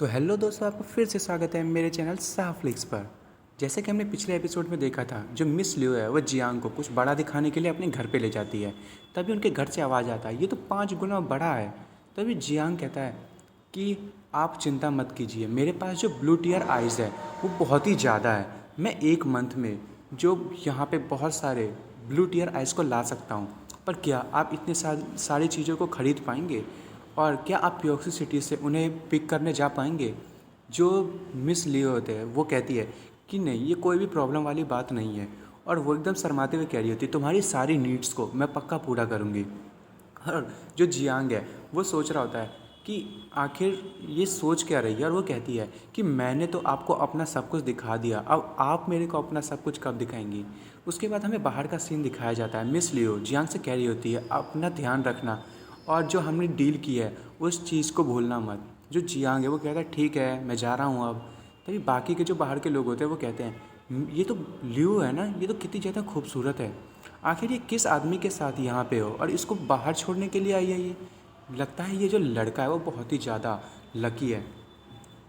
तो हेलो दोस्तों, आपका फिर से स्वागत है मेरे चैनल साफ्लिक्स पर। जैसे कि हमने पिछले एपिसोड में देखा था, जो मिस लियो है वो जियांग को कुछ बड़ा दिखाने के लिए अपने घर पे ले जाती है। तभी उनके घर से आवाज़ आता है, ये तो 5 गुना बड़ा है। तभी जियांग कहता है कि आप चिंता मत कीजिए, मेरे पास जो ब्लू टीयर आइज़ है वो बहुत ही ज़्यादा है। मैं एक मंथ में जो यहाँ पे बहुत सारे ब्लू टीयर आइज़ को ला सकता हूँ। पर क्या आप इतने सारी चीज़ों को ख़रीद पाएंगे? और क्या आप प्योक्सी सिटी से उन्हें पिक करने जा पाएंगे? जो मिस लियो होते हैं वो कहती है कि नहीं, ये कोई भी प्रॉब्लम वाली बात नहीं है। और वो एकदम शर्माते हुए कह रही होती है, तुम्हारी सारी नीड्स को मैं पक्का पूरा करूँगी। और जो जियांग है वो सोच रहा होता है कि आखिर ये सोच क्या रही है, और वो कहती है कि मैंने तो आपको अपना सब कुछ दिखा दिया, अब आप मेरे को अपना सब कुछ कब दिखाएंगी। उसके बाद हमें बाहर का सीन दिखाया जाता है। मिस लियो जियांग से कह रही होती है, अपना ध्यान रखना और जो हमने डील की है उस चीज़ को भूलना मत। जो जियांग है वो कहता है ठीक है, मैं जा रहा हूँ अब। तभी बाकी के जो बाहर के लोग होते हैं वो कहते हैं, ये तो लियो है ना, ये तो कितनी ज़्यादा खूबसूरत है, आखिर ये किस आदमी के साथ यहाँ पे हो और इसको बाहर छोड़ने के लिए आई है। ये लगता है ये जो लड़का है वो बहुत ही ज़्यादा लकी है।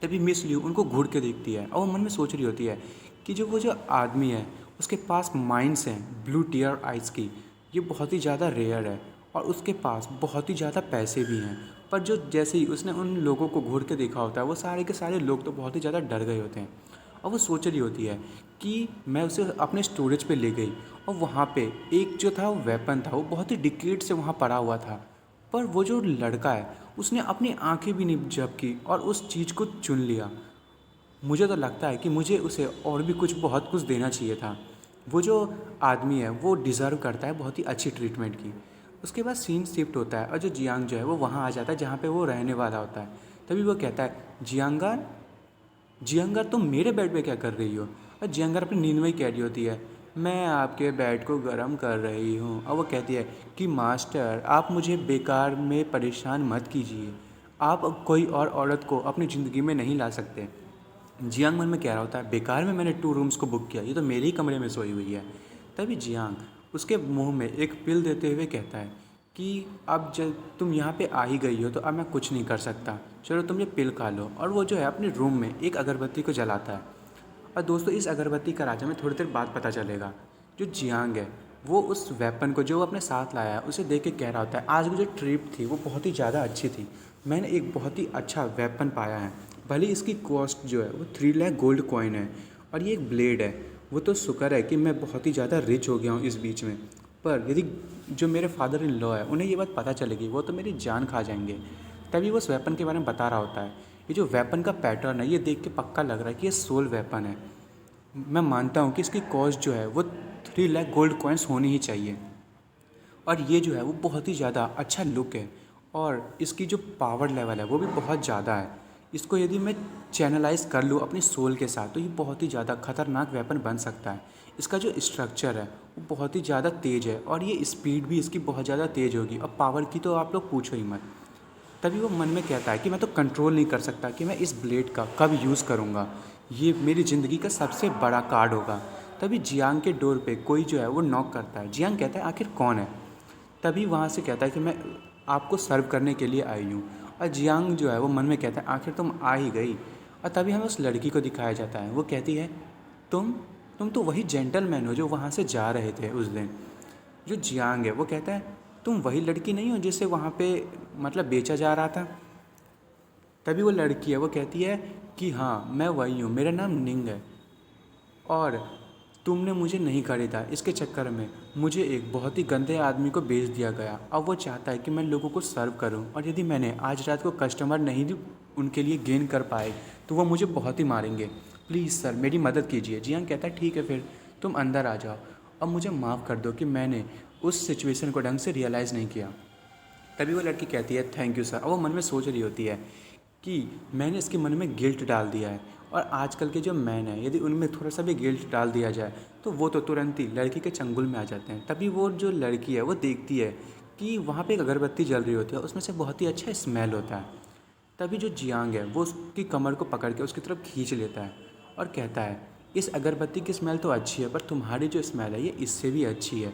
तभी मिस लियू उनको घूर के देखती है और वो मन में सोच रही होती है कि वो जो आदमी है उसके पास माइंड्स हैं ब्लू टीयर आइज़ की, ये बहुत ही ज़्यादा रेयर है और उसके पास बहुत ही ज़्यादा पैसे भी हैं। पर जो जैसे ही उसने उन लोगों को घूर के देखा होता है वो सारे के सारे लोग तो बहुत ही ज़्यादा डर गए होते हैं। और वो सोच रही होती है कि मैं उसे अपने स्टोरेज पे ले गई और वहाँ पे एक जो था वो वेपन था, वो बहुत ही डिकेड से वहाँ पड़ा हुआ था। पर वो जो लड़का है उसने अपनी आंखें भी नहीं झपकी और उस चीज़ को चुन लिया। मुझे तो लगता है कि मुझे उसे और भी कुछ बहुत कुछ देना चाहिए था। वो जो आदमी है वो डिज़र्व करता है बहुत ही अच्छी ट्रीटमेंट की। उसके बाद सीन शिफ्ट होता है और जो जियांग जो है वो वहाँ आ जाता है जहाँ पे वो रहने वाला होता है। तभी वो कहता है, जियांगर, जियांगर तुम मेरे बेड पे क्या कर रही हो? और जियांगर अपनी नींद में ही कह रही होती है, मैं आपके बेड को गर्म कर रही हूँ। और वो कहती है कि मास्टर, आप मुझे बेकार में परेशान मत कीजिए, आप कोई और औरत को अपनी ज़िंदगी में नहीं ला सकते। जियांग मन में कह रहा होता है, बेकार में मैंने 2 रूम्स को बुक किया, ये तो मेरे ही कमरे में सोई हुई है। तभी जियांग उसके मुंह में एक पिल देते हुए कहता है कि अब जब तुम यहाँ पे आ ही गई हो तो अब मैं कुछ नहीं कर सकता, चलो तुम ये पिल खा लो। और वो जो है अपने रूम में एक अगरबत्ती को जलाता है। और दोस्तों, इस अगरबत्ती का राज हमें थोड़ी देर बाद पता चलेगा। जो जियांग है वो उस वेपन को जो वो अपने साथ लाया है उसे देख के कह रहा होता है, आज की जो ट्रिप थी वो बहुत ही ज़्यादा अच्छी थी, मैंने एक बहुत ही अच्छा वेपन पाया है। भले ही इसकी कॉस्ट जो है वो 3 लाख गोल्ड कॉइन है और ये एक ब्लेड है। वो तो शुक्र है कि मैं बहुत ही ज़्यादा रिच हो गया हूँ इस बीच में, पर यदि जो मेरे फादर इन लॉ है उन्हें ये बात पता चलेगी वो तो मेरी जान खा जाएंगे। तभी वो उस वेपन के बारे में बता रहा होता है। ये जो वेपन का पैटर्न है ये देख के पक्का लग रहा है कि ये सोल वेपन है। मैं मानता हूँ कि इसकी कॉस्ट जो है वो 3 लाख गोल्ड कॉइन्स होनी ही चाहिए। और ये जो है वो बहुत ही ज़्यादा अच्छा लुक है और इसकी जो पावर लेवल है वो भी बहुत ज़्यादा है। इसको यदि मैं चैनलाइज कर लूँ अपनी सोल के साथ तो ये बहुत ही ज़्यादा खतरनाक वेपन बन सकता है। इसका जो स्ट्रक्चर है वो बहुत ही ज़्यादा तेज़ है और ये स्पीड भी इसकी बहुत ज़्यादा तेज़ होगी और पावर की तो आप लोग पूछो ही मत। तभी वो मन में कहता है कि मैं तो कंट्रोल नहीं कर सकता कि मैं इस ब्लेड का कब यूज़ करूँगा, ये मेरी ज़िंदगी का सबसे बड़ा कार्ड होगा। तभी जियांग के डोर पे कोई जो है वो नॉक करता है। जियांग कहता है, आखिर कौन है? तभी वहाँ से कहता है कि मैं आपको सर्व करने के लिए आई हूँ। और जियांग जो है वो मन में कहता है, आखिर तुम आ ही गई। और तभी हमें उस लड़की को दिखाया जाता है। वो कहती है, तुम तुम तो वही जेंटलमैन हो जो वहाँ से जा रहे थे उस दिन। जो जियांग है वो कहता है, तुम वही लड़की नहीं हो जिसे वहाँ पे मतलब बेचा जा रहा था? तभी वो लड़की है वो कहती है कि हाँ, मैं वही हूँ, मेरा नाम निंग है और तुमने मुझे नहीं खरीदा, इसके चक्कर में मुझे एक बहुत ही गंदे आदमी को बेच दिया गया। अब वो चाहता है कि मैं लोगों को सर्व करूं और यदि मैंने आज रात को कस्टमर नहीं उनके लिए गेन कर पाए तो वो मुझे बहुत ही मारेंगे। प्लीज़ सर, मेरी मदद कीजिए। जियांग कहता है, ठीक है फिर तुम अंदर आ जाओ, अब मुझे माफ़ कर दो कि मैंने उस सिचुएशन को ढंग से रियलाइज़ नहीं किया। तभी वो लड़की कहती है, थैंक यू सर। और वो मन में सोच रही होती है कि मैंने इसके मन में गिल्ट डाल दिया है और आजकल के जो मैन है यदि उनमें थोड़ा सा भी गिल्ट डाल दिया जाए तो वो तो तुरंत ही लड़की के चंगुल में आ जाते हैं। तभी वो जो लड़की है वो देखती है कि वहाँ पे एक अगरबत्ती जल रही होती है, उसमें से बहुत ही अच्छा स्मेल होता है। तभी जो जियांग है वो उसकी कमर को पकड़ के उसकी तरफ खींच लेता है और कहता है, इस अगरबत्ती की स्मेल तो अच्छी है पर तुम्हारी जो स्मेल है ये इससे भी अच्छी है,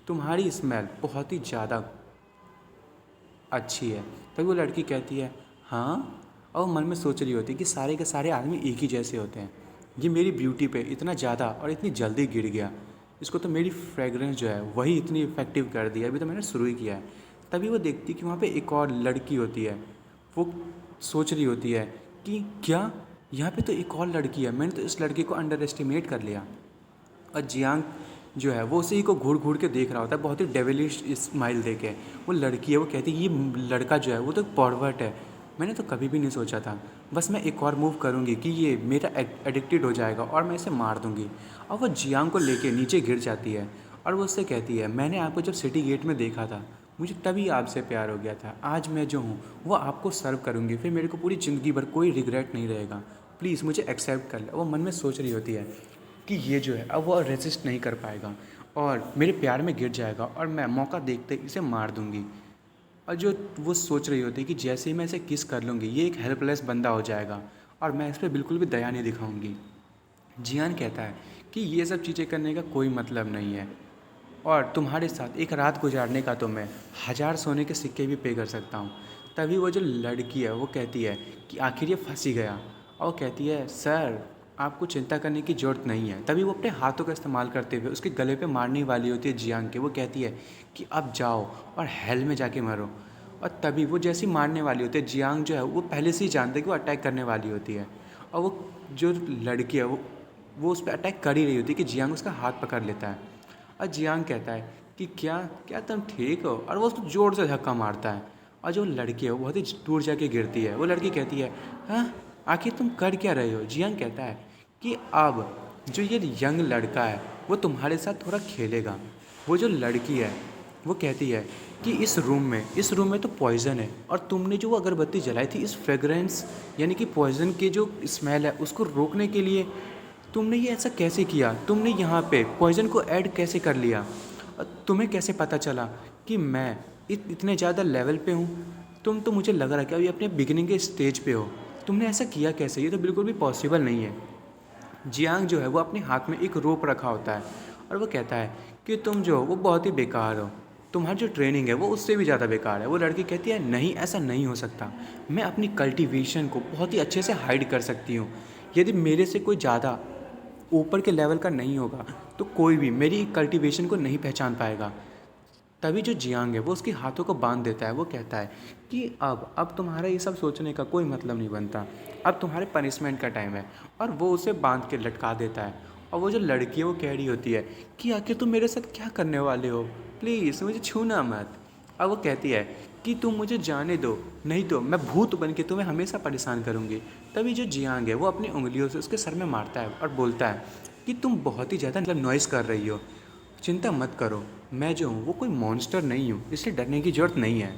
तुम्हारी स्मेल बहुत ही ज़्यादा अच्छी है। तभी वो लड़की कहती है, हाँ, और वो मन में सोच रही होती है कि सारे के सारे आदमी एक ही जैसे होते हैं, ये मेरी ब्यूटी पे इतना ज़्यादा और इतनी जल्दी गिर गया, इसको तो मेरी फ्रेगरेंस जो है वही इतनी इफ़ेक्टिव कर दी है, अभी तो मैंने शुरू ही किया है। तभी वो देखती कि वहाँ पे एक और लड़की होती है। वो सोच रही होती है कि क्या यहाँ पे तो एक और लड़की है, मैंने तो इस लड़की को अंडर एस्टिमेट कर लिया। और जियांग जो है वो उसी को घूर घूर के देख रहा होता है, बहुत ही डेविलिश स्माइल दे के। वो लड़की है, वो कहती है ये लड़का जो है वो तो परवर्ट है, मैंने तो कभी भी नहीं सोचा था, बस मैं एक और मूव करूँगी कि ये मेरा एडिक्टेड हो जाएगा और मैं इसे मार दूँगी। और वो जियांग को लेके नीचे गिर जाती है और वो उससे कहती है मैंने आपको जब सिटी गेट में देखा था, मुझे तभी आपसे प्यार हो गया था, आज मैं जो हूँ वो आपको सर्व करूँगी, फिर मेरे को पूरी ज़िंदगी भर कोई रिग्रेट नहीं रहेगा, प्लीज़ मुझे एक्सेप्ट कर ले। वो मन में सोच रही होती है कि ये जो है अब वो रेसिस्ट नहीं कर पाएगा और मेरे प्यार में गिर जाएगा और मैं मौका देखते इसे मार दूंगी। और जो वो सोच रही होती है कि जैसे ही मैं इसे किस कर लूँगी ये एक हेल्पलेस बंदा हो जाएगा और मैं इस पर बिल्कुल भी दया नहीं दिखाऊंगी। जियान कहता है कि ये सब चीज़ें करने का कोई मतलब नहीं है और तुम्हारे साथ एक रात गुजारने का तो मैं 1000 सोने के सिक्के भी पे कर सकता हूँ। तभी वो जो लड़की है वो कहती है कि आखिर ये फंस ही गया, और वो कहती है सर आपको चिंता करने की ज़रूरत नहीं है। तभी वो अपने हाथों का इस्तेमाल करते हुए उसके गले पे मारने वाली होती है जियांग के। वो कहती है कि अब जाओ और हेल में जाके मरो। और तभी वो जैसी मारने वाली होती है, जियांग जो है वो पहले से ही जानते हैं कि वो अटैक करने वाली होती है और वो जो लड़की है वो उस पर अटैक कर ही रही होती है कि जियांग उसका हाथ पकड़ लेता है। और जियांग कहता है कि क्या क्या तुम ठीक हो, और वो उसको ज़ोर से धक्का मारता है और जो लड़की है वो बहुत ही दूर जाके गिरती है। वो लड़की कहती है हाँ आखिर तुम कर क्या रहे हो। जियांग कहता है कि अब जो ये यंग लड़का है वो तुम्हारे साथ थोड़ा खेलेगा। वो जो लड़की है वो कहती है कि इस रूम में तो पॉइज़न है और तुमने जो वो अगरबत्ती जलाई थी इस फ्रेगरेंस यानी कि पॉइज़न की जो स्मेल है उसको रोकने के लिए तुमने ये ऐसा कैसे किया, तुमने यहाँ पे पॉइज़न को ऐड कैसे कर लिया, और तुम्हें कैसे पता चला कि मैं इतने ज़्यादा लेवल पे हूँ। तुम तो मुझे लग रहा है कि अभी अपने बिगिनिंग के स्टेज पे हो, तुमने ऐसा किया कैसे, ये तो बिल्कुल भी पॉसिबल नहीं है। जियांग जो है वो अपने हाथ में एक रोप रखा होता है और वो कहता है कि तुम जो हो वो बहुत ही बेकार हो, तुम्हारी जो ट्रेनिंग है वो उससे भी ज़्यादा बेकार है। वो लड़की कहती है नहीं ऐसा नहीं हो सकता, मैं अपनी कल्टीवेशन को बहुत ही अच्छे से हाइड कर सकती हूँ। यदि मेरे से कोई ज़्यादा ऊपर के लेवल का नहीं होगा तो कोई भी मेरी कल्टीवेशन को नहीं पहचान पाएगा। तभी जो जियांग है वो उसके हाथों को बांध देता है। वो कहता है कि अब तुम्हारा ये सब सोचने का कोई मतलब नहीं बनता, अब तुम्हारे पनिशमेंट का टाइम है। और वो उसे बांध के लटका देता है। और वो जो लड़की है वो कह रही होती है कि आखिर तुम मेरे साथ क्या करने वाले हो, प्लीज़ मुझे छूना मत। और वो कहती है कि तुम मुझे जाने दो, नहीं तो मैं भूत बन के तुम्हें हमेशा परेशान करूँगी। तभी जो जियांग है वो अपनी उंगलियों से उसके सर में मारता है और बोलता है कि तुम बहुत ही ज़्यादा नॉइज़ कर रही हो, चिंता मत करो, मैं जो हूँ वो कोई मॉन्स्टर नहीं हूँ, इसलिए डरने की ज़रूरत नहीं है।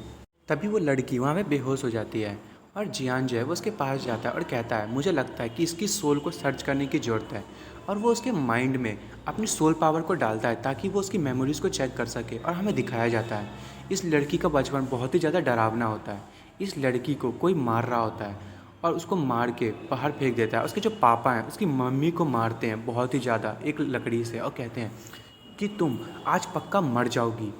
तभी वो लड़की वहाँ पे बेहोश हो जाती है और जियान जो है वो उसके पास जाता है और कहता है मुझे लगता है कि इसकी सोल को सर्च करने की ज़रूरत है। और वो उसके माइंड में अपनी सोल पावर को डालता है ताकि वो उसकी मेमोरीज़ को चेक कर सके। और हमें दिखाया जाता है इस लड़की का बचपन बहुत ही ज़्यादा डरावना होता है। इस लड़की को कोई मार रहा होता है और उसको मार के बाहर फेंक देता है। उसके जो पापा हैं उसकी मम्मी को मारते हैं बहुत ही ज़्यादा एक लकड़ी से और कहते हैं कि तुम आज पक्का मर जाओगी।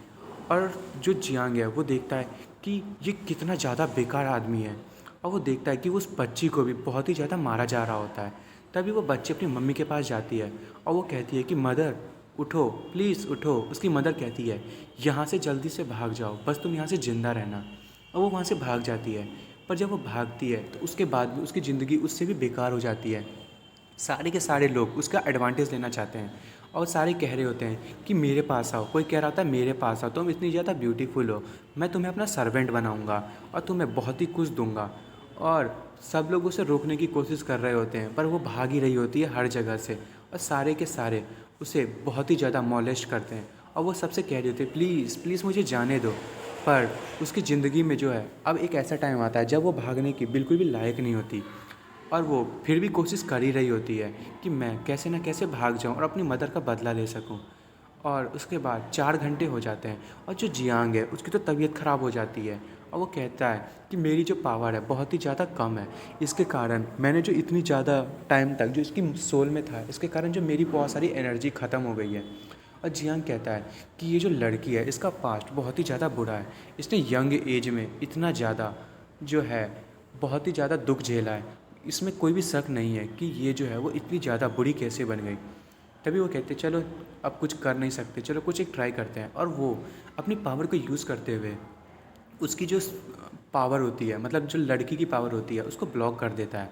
और जो जियांग है वो देखता है कि ये कितना ज़्यादा बेकार आदमी है और वो देखता है कि उस बच्ची को भी बहुत ही ज़्यादा मारा जा रहा होता है। तभी वो बच्ची अपनी मम्मी के पास जाती है और वो कहती है कि मदर उठो, प्लीज़ उठो। उसकी मदर कहती है यहाँ से जल्दी से भाग जाओ, बस तुम यहाँ से ज़िंदा रहना। और वो वहाँ से भाग जाती है। पर जब वो भागती है तो उसके बाद भी उसकी ज़िंदगी उससे भी बेकार हो जाती है। सारे के सारे लोग उसका एडवांटेज लेना चाहते हैं और सारे कह रहे होते हैं कि मेरे पास आओ। कोई कह रहा होता है मेरे पास आओ, तुम इतनी ज़्यादा ब्यूटीफुल हो, मैं तुम्हें अपना सर्वेंट बनाऊंगा और तुम्हें बहुत ही कुछ दूंगा। और सब लोग उसे रोकने की कोशिश कर रहे होते हैं पर वो भाग ही रही होती है हर जगह से। और सारे के सारे उसे बहुत ही ज़्यादा मॉलेस्ट करते हैं और वो सबसे कह रहे होते हैं प्लीज़ प्लीज़ मुझे जाने दो। पर उसकी ज़िंदगी में जो है अब एक ऐसा टाइम आता है जब वो भागने की बिल्कुल भी लायक नहीं होती और वो फिर भी कोशिश कर ही रही होती है कि मैं कैसे ना कैसे भाग जाऊं और अपनी मदर का बदला ले सकूं। और उसके बाद 4 घंटे हो जाते हैं और जो जियांग है उसकी तो तबीयत ख़राब हो जाती है और वो कहता है कि मेरी जो पावर है बहुत ही ज़्यादा कम है, इसके कारण मैंने जो इतनी ज़्यादा टाइम तक जो इसकी सोल में था इसके कारण जो मेरी बहुत सारी एनर्जी ख़त्म हो गई है। और जियांग कहता है कि ये जो लड़की है इसका पास्ट बहुत ही ज़्यादा बुरा है, इसने यंग एज में इतना ज़्यादा जो है बहुत ही ज़्यादा दुख झेला है। इसमें कोई भी शक नहीं है कि ये जो है वो इतनी ज़्यादा बुरी कैसे बन गई। तभी वो कहते चलो अब कुछ कर नहीं सकते, चलो कुछ एक ट्राई करते हैं। और वो अपनी पावर को यूज़ करते हुए उसकी जो पावर होती है, मतलब जो लड़की की पावर होती है, उसको ब्लॉक कर देता है।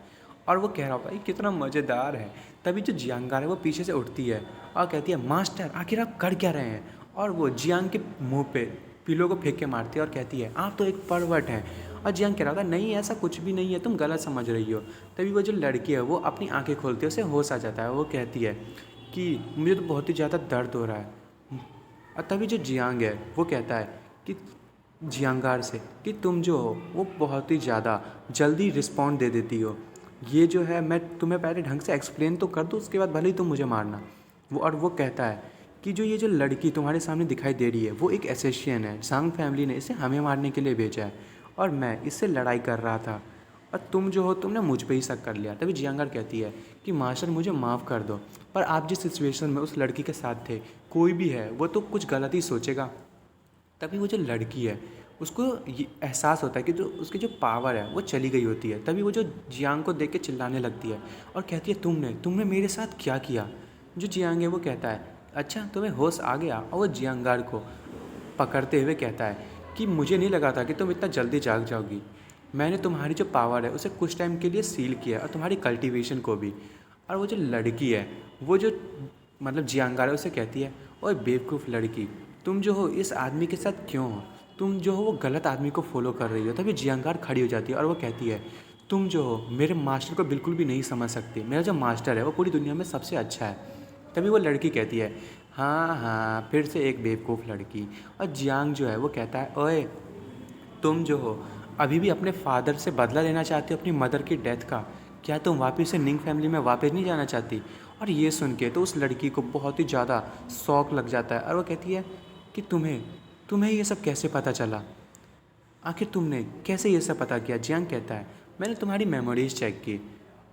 और वो कह रहा होता है ये कितना मज़ेदार है। तभी जो जियांगार है वो पीछे से उठती है और कहती है मास्टर आखिर आप कर क्या रहे हैं। और वो जियांग के मुंह पे पिलो को फेंक के मारती है और कहती है आप तो एक परवट हैं। और जियांग कह रहा था नहीं ऐसा कुछ भी नहीं है, तुम गलत समझ रही हो। तभी वो जो लड़की है वो अपनी आंखें खोलती है, उसे होश आ जाता है। वो कहती है कि मुझे तो बहुत ही ज़्यादा दर्द हो रहा है। और तभी जो जियांग है वो कहता है कि जियांगार से कि तुम जो हो वो बहुत ही ज़्यादा जल्दी रिस्पॉन्ड दे देती हो। ये जो है मैं तुम्हें पहले ढंग से एक्सप्लेन तो कर दूँ, उसके बाद भले ही तुम मुझे मारना। वो कहता है कि जो ये जो लड़की तुम्हारे सामने दिखाई दे रही है वो एक एसेशियन है, सांग फैमिली ने इसे हमें मारने के लिए भेजा है और मैं इससे लड़ाई कर रहा था और तुम जो हो तुमने मुझ पे ही शक कर लिया। तभी जियांगार कहती है कि मास्टर मुझे माफ़ कर दो, पर आप जिस सिचुएशन में उस लड़की के साथ थे कोई भी है वो तो कुछ गलत ही सोचेगा। तभी वो जो लड़की है उसको ये एहसास होता है कि जो उसकी जो पावर है वो चली गई होती है। तभी वो जो जियांग को देख के चिल्लाने लगती है और कहती है तुमने तुमने मेरे साथ क्या किया। जो जियांग है वो कहता है अच्छा तुम्हें होश आ गया। और वो जियांगार को पकड़ते हुए कहता है कि मुझे नहीं लगा था कि तुम इतना जल्दी जाग जाओगी। मैंने तुम्हारी जो पावर है उसे कुछ टाइम के लिए सील किया और तुम्हारी कल्टीवेशन को भी। और वो जो लड़की है वो जो मतलब जियांगार है उसे कहती है ओए बेवकूफ़ लड़की, तुम जो हो इस आदमी के साथ क्यों हो, तुम जो हो वो गलत आदमी को फॉलो कर रही हो। तभी जियांगार खड़ी हो जाती है और वो कहती है तुम जो हो मेरे मास्टर को बिल्कुल भी नहीं समझ सकती, मेरा जो मास्टर है वो पूरी दुनिया में सबसे अच्छा है। तभी वो लड़की कहती है हाँ हाँ फिर से एक बेवकूफ़ लड़की। और जियांग जो है वो कहता है ओए तुम जो हो अभी भी अपने फादर से बदला लेना चाहती हो अपनी मदर की डेथ का, क्या तुम वापस से निंग फैमिली में वापस नहीं जाना चाहती। और ये सुन के तो उस लड़की को बहुत ही ज़्यादा शौक लग जाता है और वो कहती है कि तुम्हें तुम्हें ये सब कैसे पता चला, आखिर तुमने कैसे ये सब पता किया। जियांग कहता है मैंने तुम्हारी मेमोरीज चेक की।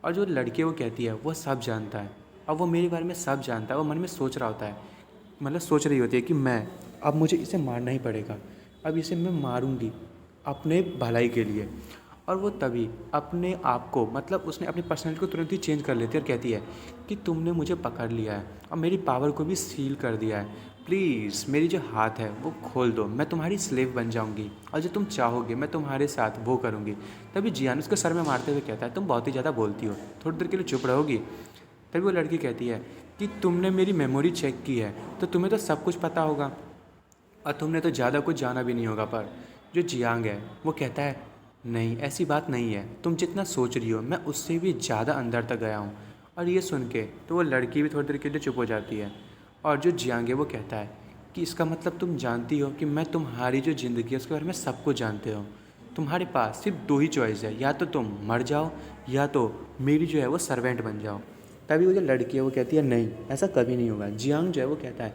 और जो लड़की वो कहती है वो सब जानता है और वो मेरे बारे में सब जानता है। वो मन में सोच रहा होता है, मतलब सोच रही होती है कि मैं अब मुझे इसे मारना ही पड़ेगा, अब इसे मैं मारूंगी अपने भलाई के लिए। और वो तभी अपने आप को मतलब उसने अपनी पर्सनैलिटी को तुरंत ही चेंज कर लेती है और कहती है कि तुमने मुझे पकड़ लिया है और मेरी पावर को भी सील कर दिया है, प्लीज़ मेरी जो हाथ है वो खोल दो, मैं तुम्हारी स्लेव बन जाऊंगी और जो तुम चाहोगे मैं तुम्हारे साथ वो करूंगी। तभी जियान उसके सर में मारते हुए कहता है तुम बहुत ही ज़्यादा बोलती हो, थोड़ी देर के लिए चुप रहोगी। तभी वो लड़की कहती है कि तुमने मेरी मेमोरी चेक की है तो तुम्हें तो सब कुछ पता होगा और तुमने तो ज़्यादा कुछ जाना भी नहीं होगा। पर जो जियांग है वो कहता है नहीं ऐसी बात नहीं है, तुम जितना सोच रही हो मैं उससे भी ज़्यादा अंदर तक गया हूँ। और ये सुन के तो वो लड़की भी थोड़ी देर के लिए चुप हो जाती है। और जो जियांग है वो कहता है कि इसका मतलब तुम जानती हो कि मैं तुम्हारी जो ज़िंदगी है उसके बारे में सब कुछ जानते हो, तुम्हारे पास सिर्फ दो ही चॉइस है, या तो तुम मर जाओ या तो मेरी जो है वो सर्वेंट बन जाओ। तभी वो जो लड़की है वो कहती है नहीं ऐसा कभी नहीं होगा। जियांग जो है वो कहता है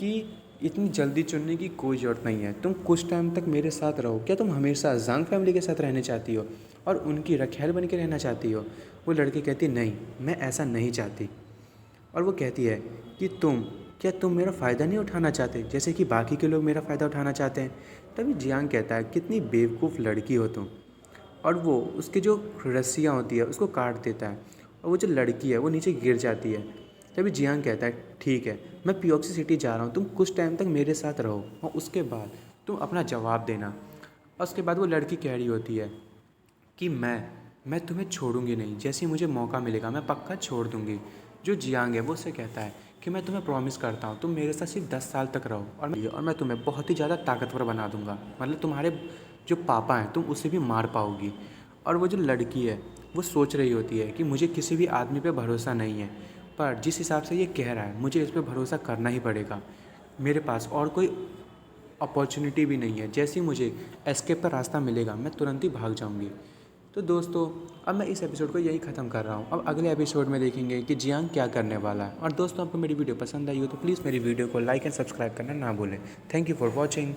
कि इतनी जल्दी चुनने की कोई ज़रूरत नहीं है, तुम कुछ टाइम तक मेरे साथ रहो, क्या तुम हमेशा जांग फैमिली के साथ रहना चाहती हो और उनकी रखैल बन के रहना चाहती हो। वो लड़की कहती नहीं मैं ऐसा नहीं चाहती। और वो कहती है कि क्या तुम मेरा फ़ायदा नहीं उठाना चाहते जैसे कि बाकी के लोग मेरा फ़ायदा उठाना चाहते हैं। तभी जियांग कहता है कितनी बेवकूफ़ लड़की हो तुम। और वो उसकी जो रस्सियाँ होती है उसको काट देता है और वो जो लड़की है वो नीचे गिर जाती है। तभी जियांग कहता है ठीक है मैं पियोक्सी सिटी जा रहा हूँ, तुम कुछ टाइम तक मेरे साथ रहो और उसके बाद तुम अपना जवाब देना। और उसके बाद वो लड़की कह रही होती है कि मैं तुम्हें छोड़ूंगी नहीं, जैसे ही मुझे मौका मिलेगा मैं पक्का छोड़ दूंगी। जो जियांग है वो उससे कहता है कि मैं तुम्हें प्रॉमिस करता हूँ तुम मेरे साथ सिर्फ 10 साल तक रहो और मैं तुम्हें बहुत ही ज़्यादा ताकतवर बना दूंगा, मतलब तुम्हारे जो पापा हैं तुम उसे भी मार पाओगी। और वो जो लड़की है वो सोच रही होती है कि मुझे किसी भी आदमी पे भरोसा नहीं है, पर जिस हिसाब से ये कह रहा है मुझे इस पर भरोसा करना ही पड़ेगा, मेरे पास और कोई अपॉर्चुनिटी भी नहीं है। जैसे ही मुझे एस्केप का रास्ता मिलेगा मैं तुरंत ही भाग जाऊंगी। तो दोस्तों अब मैं इस एपिसोड को यही ख़त्म कर रहा हूँ। अब अगले एपिसोड में देखेंगे कि जियांग क्या करने वाला है। और दोस्तों आपको मेरी वीडियो पसंद आई हो तो प्लीज़ मेरी वीडियो को लाइक एंड सब्सक्राइब करना ना भूलें। Thank you for watching.